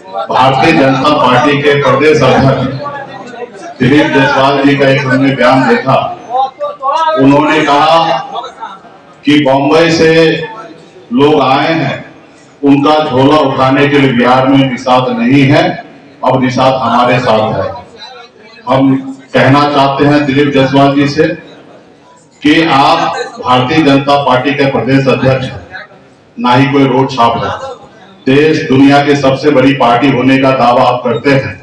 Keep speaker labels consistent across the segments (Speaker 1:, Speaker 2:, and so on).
Speaker 1: Bharatiya Janata party के प्रदेश अध्यक्ष दिलीप जायसवाल जी का एक हमने बयान देखा। उन्होंने कहा कि बॉम्बे से लोग आए हैं, उनका झोला उठाने के लिए बिहार में निषाद नहीं है, अब निषाद हमारे साथ है। हम कहना चाहते हैं दिलीप जायसवाल जी से कि आप भारतीय जनता पार्टी के प्रदेश अध्यक्ष हैं, ना ही कोई रोड छाप है। देश दुनिया की सबसे बड़ी पार्टी होने का दावा आप करते हैं,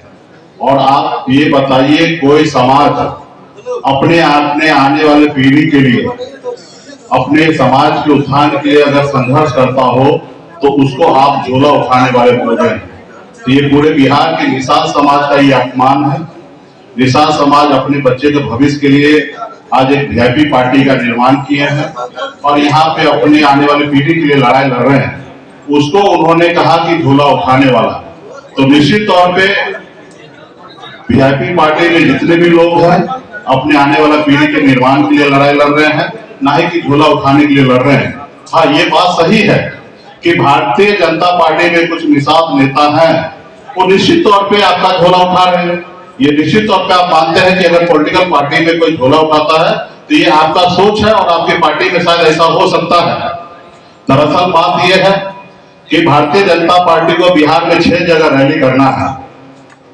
Speaker 1: और आप ये बताइए कोई समाज अपने आने वाले पीढ़ी के लिए, अपने समाज के उत्थान के लिए अगर संघर्ष करता हो तो उसको आप झोला उठाने वाले बोल रहे हैं। तो ये पूरे बिहार के निषाद समाज का ये अपमान है। निषाद समाज अपने बच्चे के भविष्य के लिए आज एक वीआईपी पार्टी का निर्माण किए हैं और यहाँ पे अपने आने वाली पीढ़ी के लिए लड़ाई लड़ रहे हैं। उसको उन्होंने कहा कि झोला उठाने वाला, तो निश्चित तौर पे वीआईपी पार्टी में जितने भी लोग हैं अपने आने वाला पीढ़ी के निर्माण के लिए लड़ाई लड़ रहे हैं, ना ही कि झोला उठाने के लिए लड़ रहे हैं। हाँ, ये बात सही है कि भारतीय जनता पार्टी में कुछ निषाद नेता हैं, वो निश्चित तौर पे आपका झोला उठा रहे हैं। ये निश्चित तौर पे आप मानते हैं कि अगर पॉलिटिकल पार्टी में कोई झोला उठाता है तो ये आपका सोच है और आपकी पार्टी में शायद ऐसा हो सकता है। दरअसल बात यह है कि भारतीय जनता पार्टी को बिहार में 6 जगह रैली करना है।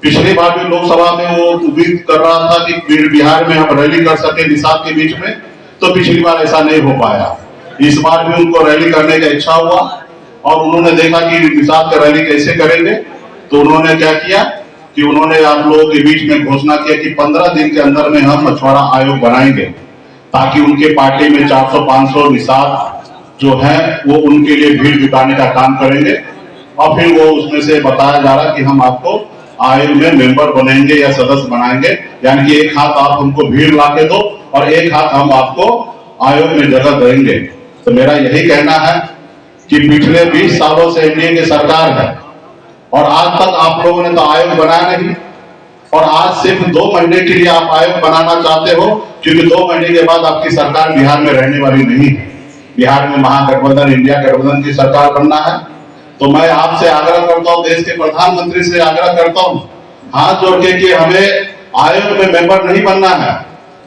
Speaker 1: पिछली बार भी लोकसभा में वो उम्मीद कर रहा था कि बिहार में हम रैली कर सके निषाद के बीच में, तो पिछली बार ऐसा नहीं हो पाया। इस बार भी उनको रैली करने का इच्छा हुआ और उन्होंने देखा कि निषाद का रैली कैसे करेंगे, तो उन्होंने क्या किया कि उन्होंने आप लोगों के बीच में घोषणा किया कि 15 दिन के अंदर में हम मछुआरा आयोग बनाएंगे, ताकि उनके पार्टी में 400-500 निषाद जो है वो उनके लिए भीड़ जुटाने का काम करेंगे। और फिर वो उसमें से बताया जा रहा कि हम आपको आयोग में मेंबर बनेंगे या सदस्य बनाएंगे, यानी कि एक हाथ आप हमको भीड़ ला के दो और एक हाथ हम आपको आयोग में जगह देंगे। तो मेरा यही कहना है कि पिछले 20 सालों से एनडीए की सरकार है और आज तक आप लोगों ने तो आयोग बनाया नहीं, और आज सिर्फ 2 महीने के लिए आप आयोग बनाना चाहते हो, क्योंकि 2 महीने के बाद आपकी सरकार बिहार में रहने वाली नहीं है। बिहार में महागठबंधन, इंडिया गठबंधन की सरकार बनना है। तो मैं आपसे आग्रह करता हूं, देश के प्रधानमंत्री से आग्रह करता हूं हाथ जोड़ के कि हमें आयोग में मेंबर नहीं बनना है।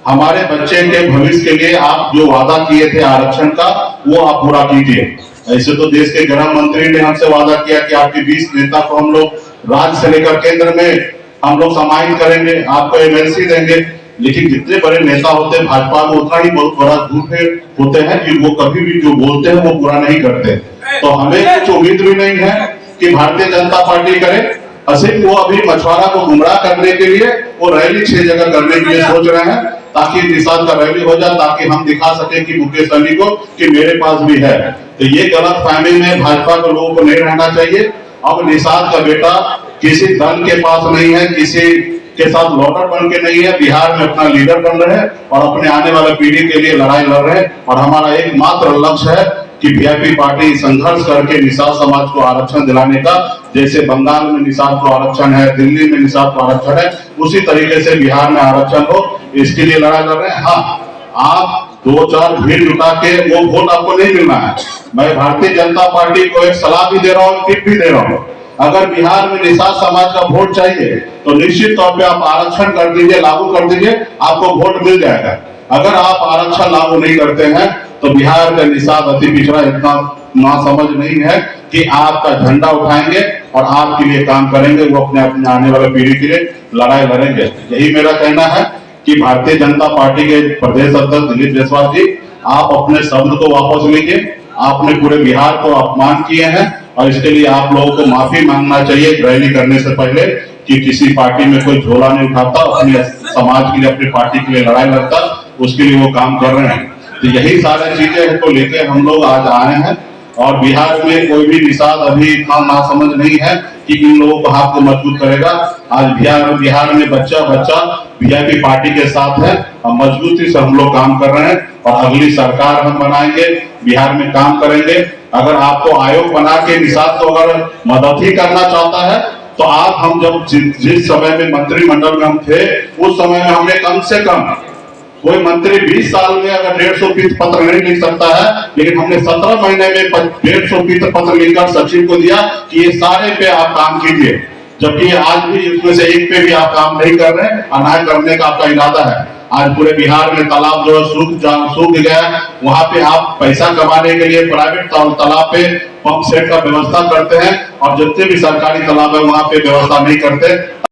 Speaker 1: हमारे बच्चे के भविष्य के लिए आप जो वादा किए थे आरक्षण का, वो आप पूरा कीजिए। ऐसे तो देश के गृह मंत्री ने हमसे वादा किया कि आपके 20 नेता को हम लोग राज्य से लेकर केंद्र में हम लोग समाहित करेंगे, आपको एमएलसी देंगे। लेकिन जितने बड़े नेता होते हैं भाजपा में, उतना ही बहुत बड़ा झूठे होते हैं कि वो कभी भी जो बोलते हैं वो पूरा नहीं करते। तो हमें कुछ उम्मीद भी नहीं है कि भारतीय जनता पार्टी करे। सिर्फ वो अभी मछुआरा को गुमराह करने के लिए वो रैली 6 जगह करने के लिए सोच रहे हैं, ताकि निषाद का रैली हो जाए, ताकि हम दिखा सके कि मुकेश अली को कि मेरे पास भी है। तो ये गलत फहमी में भाजपा के लोगों को नहीं रहना चाहिए। अब निषाद का बेटा किसी दल के पास नहीं है, किसी के साथ लॉटर बन के नहीं है, बिहार में अपना लीडर बन रहे हैं और अपने आने वाले पीढ़ी के लिए लड़ाई लड़ रहे हैं। और हमारा एकमात्र लक्ष्य है कि वीआईपी पार्टी संघर्ष करके निषाद समाज को आरक्षण दिलाने का, जैसे बंगाल में निषाद को आरक्षण है, दिल्ली में निषाद को आरक्षण है, उसी तरीके से बिहार में आरक्षण हो, इसके लिए लड़ाई लड़ रहे हैं। हाँ, आप 2-4 भीड़ जुटा के वो वोट आपको नहीं मिलना है। मैं भारतीय जनता पार्टी को एक सलाह भी दे रहा हूँ, टिप भी दे रहा हूँ। अगर बिहार में निषाद समाज का वोट चाहिए तो निश्चित तौर पे आप आरक्षण कर दीजिए, लागू कर दीजिए, आपको वोट मिल जाएगा। अगर आप आरक्षण लागू नहीं करते हैं तो बिहार का निषाद अति पिछड़ा इतना नासमझ नहीं है कि आपका झंडा उठाएंगे और आपके लिए काम करेंगे, वो अपने आने वाले पीढ़ी के लिए लड़ाई लड़ेंगे। यही मेरा कहना है कि भारतीय जनता पार्टी के प्रदेश अध्यक्ष दिलीप जायसवाल जी, आप अपने शब्द को वापस लीजिए। आपने पूरे बिहार को अपमान किए हैं और इसके लिए आप लोगों को माफी मांगना चाहिए रैली करने से पहले, कि किसी पार्टी में कोई झोला नहीं उठाता, अपने समाज के लिए, अपनी पार्टी के लिए लड़ाई लड़ता, उसके लिए वो काम कर रहे हैं। तो यही सारी चीजें को लेकर हम लोग आज आए हैं। और बिहार में कोई भी निषाद अभी इतना नासमझ नहीं है कि इन लोगों को हाथ को मजबूत करेगा। आज बिहार में बच्चा वीआईपी पार्टी के साथ है और मजबूती से हम लोग काम कर रहे हैं और अगली सरकार हम बनाएंगे, बिहार में काम करेंगे। अगर आपको आयोग बना के निषाद को अगर मदद ही करना चाहता है तो आप, हम जब जिस समय में मंत्रिमंडल में हम थे उस समय में हमने कम से कम, कोई मंत्री 20 साल में अगर 150 पत्र नहीं लिख सकता है, लेकिन हमने 17 महीने में 150 पत्र लिखकर सचिव को दिया कि ये सारे पे आप काम कीजिए। जबकि आज भी उसमें से एक पे भी आप काम नहीं कर रहे और ना करने का आपका इरादा है। आज पूरे बिहार में तालाब जो सूख गया, वहां पे आप पैसा कमाने के लिए प्राइवेट तालाब पे पंप सेट का व्यवस्था करते हैं और जितने भी सरकारी तालाब है वहां पे व्यवस्था नहीं करते।